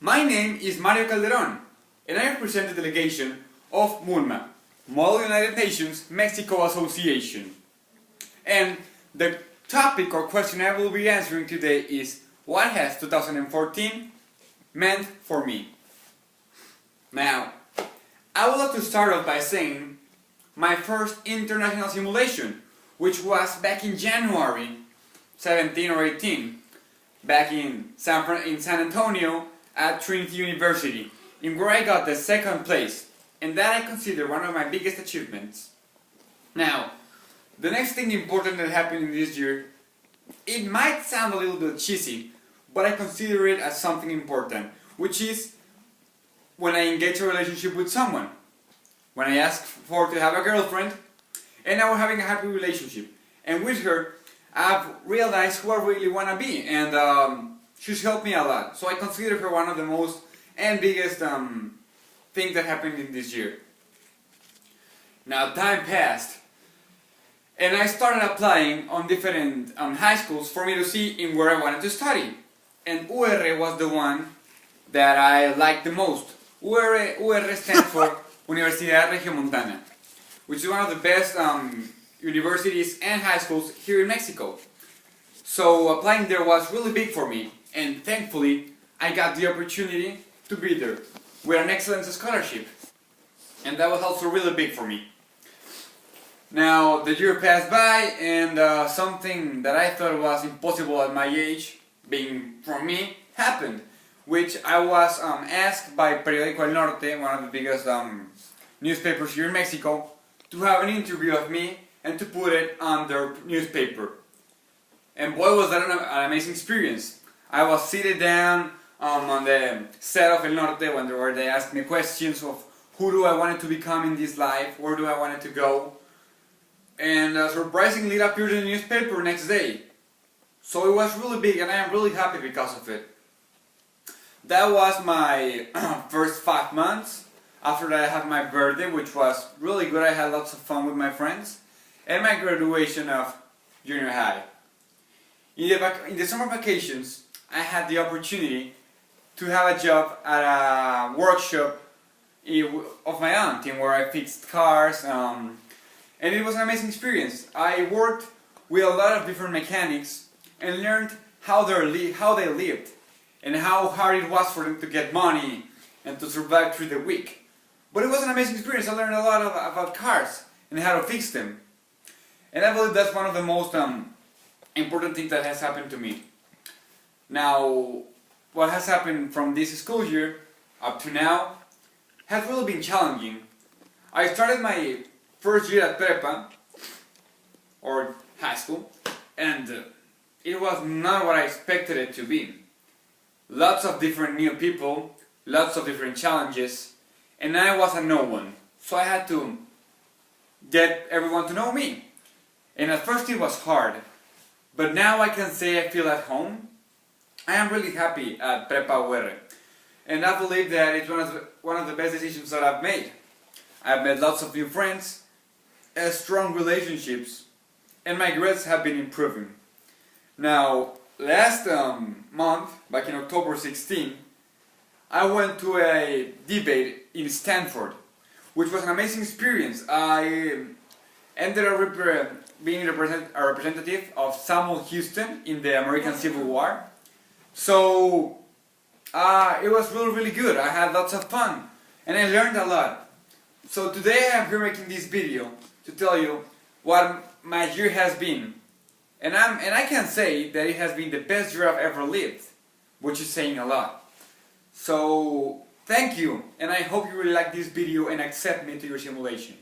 My name is Mario Calderon, and I represent the delegation of MUNMA, Model United Nations Mexico Association. And the topic or question I will be answering today is, what has 2014 meant for me? Now, I would like to start off by saying my first international simulation, which was back in January 17 or 18, back in San Antonio at Trinity University, in where I got the second place, and that I consider one of my biggest achievements. Now, the next thing important that happened in this year, it might sound a little bit cheesy, but I consider it as something important, which is when I engage a relationship with someone. When I ask to have a girlfriend, and now we're having a happy relationship. And with her, I've realized who I really want to be, and she's helped me a lot. So I consider her one of the most and biggest things that happened in this year. Now time passed, and I started applying on different high schools for me to see in where I wanted to study. And UR was the one that I liked the most. UR stands for Universidad Regiomontana, which is one of the best universities and high schools here in Mexico. So applying there was really big for me, and thankfully I got the opportunity to be there with an excellence scholarship, and that was also really big for me. Now the year passed by, and something that I thought was impossible at my age, being from me, happened, which I was asked by Periódico El Norte, one of the biggest newspapers here in Mexico, to have an interview of me and to put it on their newspaper. And boy, was that an amazing experience. I was seated down on the set of El Norte where they asked me questions of who do I want to become in this life, where do I want to go, and surprisingly it appeared in the newspaper next day. So it was really big, and I am really happy because of it. That was my first 5 months. After that I had my birthday, which was really good. I had lots of fun with my friends, and my graduation of junior high. In the summer vacations, I had the opportunity to have a job at a workshop of my aunt, in where I fixed cars, and it was an amazing experience. I worked with a lot of different mechanics and learned how they lived and how hard it was for them to get money and to survive through the week. But it was an amazing experience. I learned a lot about cars and how to fix them. And I believe that's one of the most important things that has happened to me. Now, what has happened from this school year up to now has really been challenging. I started my first year at prepa, or high school, and it was not what I expected it to be. Lots of different new people, lots of different challenges, and I was a no one. So I had to get everyone to know me. And at first it was hard, but now I can say I feel at home. I am really happy at Prepa UR, and I believe that it's one of the best decisions that I've made. I've made lots of new friends, strong relationships, and my grades have been improving. Now, last month, back in October 16, I went to a debate in Stanford, which was an amazing experience. I ended up being a representative of Samuel Houston in the American Civil War. So it was really good. I had lots of fun, and I learned a lot. So today I am here making this video to tell you what my year has been. And I can say that it has been the best year I've ever lived, which is saying a lot. So thank you, and I hope you really like this video and accept me to your simulation.